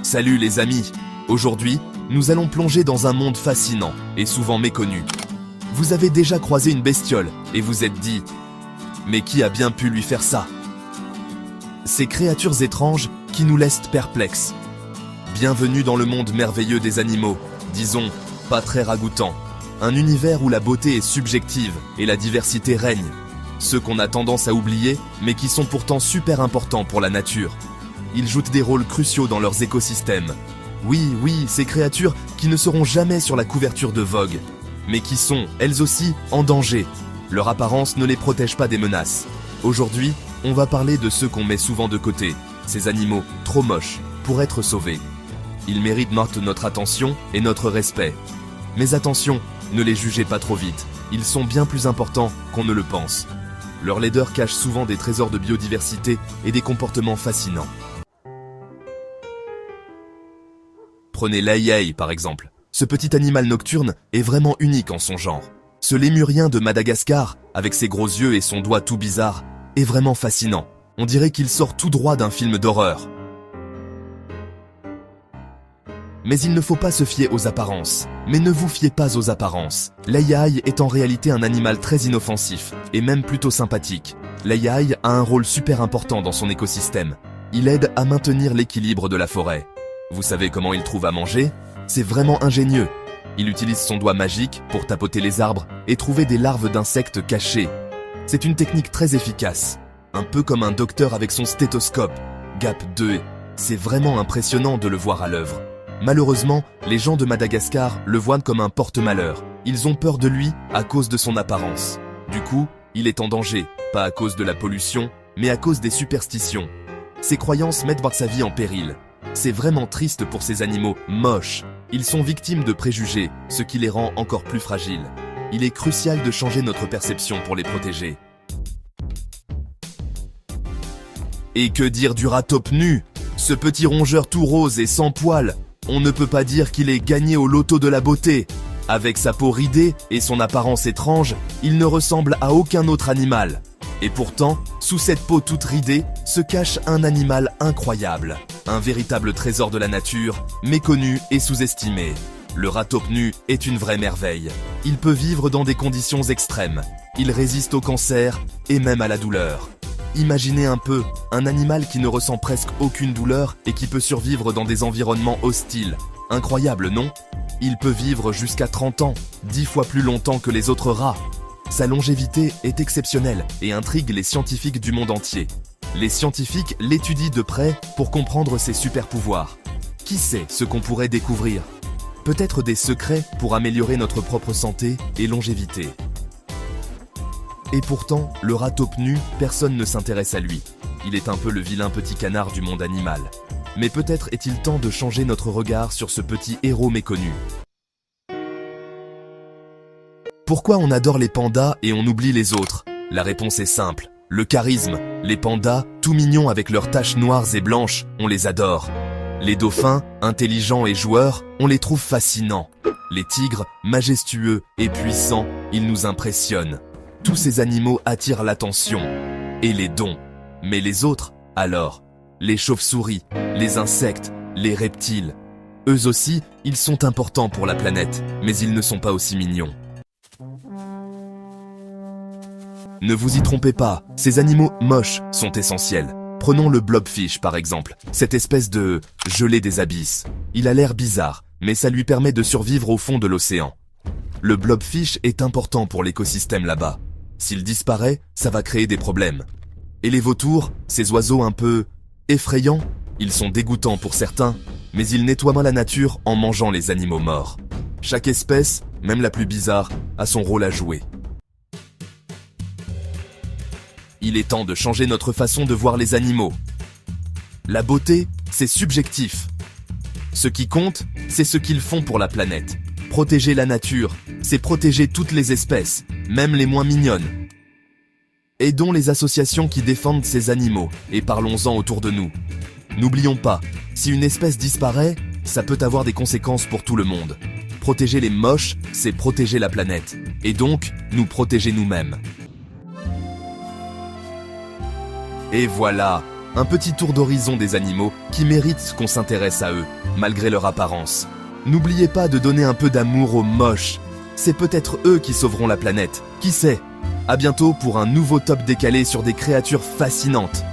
Salut les amis! Aujourd'hui, nous allons plonger dans un monde fascinant et souvent méconnu. Vous avez déjà croisé une bestiole et vous êtes dit « Mais qui a bien pu lui faire ça ?» Ces créatures étranges qui nous laissent perplexes. Bienvenue dans le monde merveilleux des animaux, disons, pas très ragoûtant. Un univers où la beauté est subjective et la diversité règne. Ceux qu'on a tendance à oublier, mais qui sont pourtant super importants pour la nature. Ils jouent des rôles cruciaux dans leurs écosystèmes. Oui, ces créatures qui ne seront jamais sur la couverture de Vogue, mais qui sont, elles aussi, en danger. Leur apparence ne les protège pas des menaces. Aujourd'hui, on va parler de ceux qu'on met souvent de côté, ces animaux trop moches pour être sauvés. Ils méritent notre attention et notre respect. Mais attention, ne les jugez pas trop vite, ils sont bien plus importants qu'on ne le pense. Leur laideur cache souvent des trésors de biodiversité et des comportements fascinants. Prenez l'aïaï par exemple. Ce petit animal nocturne est vraiment unique en son genre. Ce lémurien de Madagascar, avec ses gros yeux et son doigt tout bizarre, est vraiment fascinant. On dirait qu'il sort tout droit d'un film d'horreur. Mais il ne faut pas se fier aux apparences. Mais ne vous fiez pas aux apparences. L'aïaï est en réalité un animal très inoffensif, et même plutôt sympathique. L'aïaï a un rôle super important dans son écosystème. Il aide à maintenir l'équilibre de la forêt. Vous savez comment il trouve à manger? C'est vraiment ingénieux. Il utilise son doigt magique pour tapoter les arbres et trouver des larves d'insectes cachées. C'est une technique très efficace. Un peu comme un docteur avec son stéthoscope. Gap 2. C'est vraiment impressionnant de le voir à l'œuvre. Malheureusement, les gens de Madagascar le voient comme un porte-malheur. Ils ont peur de lui à cause de son apparence. Du coup, il est en danger, pas à cause de la pollution, mais à cause des superstitions. Ses croyances mettent sa vie en péril. C'est vraiment triste pour ces animaux moches. Ils sont victimes de préjugés, ce qui les rend encore plus fragiles. Il est crucial de changer notre perception pour les protéger. Et que dire du rataupe nu? Ce petit rongeur tout rose et sans poils, on ne peut pas dire qu'il ait gagné au loto de la beauté. Avec sa peau ridée et son apparence étrange, il ne ressemble à aucun autre animal. Et pourtant, sous cette peau toute ridée, se cache un animal incroyable. Un véritable trésor de la nature, méconnu et sous-estimé. Le rataupe nu est une vraie merveille. Il peut vivre dans des conditions extrêmes. Il résiste au cancer et même à la douleur. Imaginez un peu, un animal qui ne ressent presque aucune douleur et qui peut survivre dans des environnements hostiles. Incroyable, non? Il peut vivre jusqu'à 30 ans, 10 fois plus longtemps que les autres rats. Sa longévité est exceptionnelle et intrigue les scientifiques du monde entier. Les scientifiques l'étudient de près pour comprendre ses super pouvoirs. Qui sait ce qu'on pourrait découvrir? Peut-être des secrets pour améliorer notre propre santé et longévité. Et pourtant, le rataupe nu, personne ne s'intéresse à lui. Il est un peu le vilain petit canard du monde animal. Mais peut-être est-il temps de changer notre regard sur ce petit héros méconnu. Pourquoi on adore les pandas et on oublie les autres? La réponse est simple. Le charisme. Les pandas, tout mignons avec leurs taches noires et blanches, on les adore. Les dauphins, intelligents et joueurs, on les trouve fascinants. Les tigres, majestueux et puissants, ils nous impressionnent. Tous ces animaux attirent l'attention. Et les dons. Mais les autres, alors? Les chauves-souris, les insectes, les reptiles. Eux aussi, ils sont importants pour la planète, mais ils ne sont pas aussi mignons. Ne vous y trompez pas, ces animaux moches sont essentiels. Prenons le blobfish par exemple, cette espèce de gelée des abysses. Il a l'air bizarre, mais ça lui permet de survivre au fond de l'océan. Le blobfish est important pour l'écosystème là-bas. S'il disparaît, ça va créer des problèmes. Et les vautours, ces oiseaux un peu effrayants, ils sont dégoûtants pour certains, mais ils nettoient la nature en mangeant les animaux morts. Chaque espèce, même la plus bizarre, a son rôle à jouer. Il est temps de changer notre façon de voir les animaux. La beauté, c'est subjectif. Ce qui compte, c'est ce qu'ils font pour la planète. Protéger la nature, c'est protéger toutes les espèces, même les moins mignonnes. Aidons les associations qui défendent ces animaux et parlons-en autour de nous. N'oublions pas, si une espèce disparaît, ça peut avoir des conséquences pour tout le monde. Protéger les moches, c'est protéger la planète, et donc nous protéger nous-mêmes. Et voilà, Un petit tour d'horizon des animaux qui méritent qu'on s'intéresse à eux, malgré leur apparence. N'oubliez pas de donner un peu d'amour aux moches. C'est peut-être eux qui sauveront la planète. Qui sait? À bientôt pour un nouveau top décalé sur des créatures fascinantes.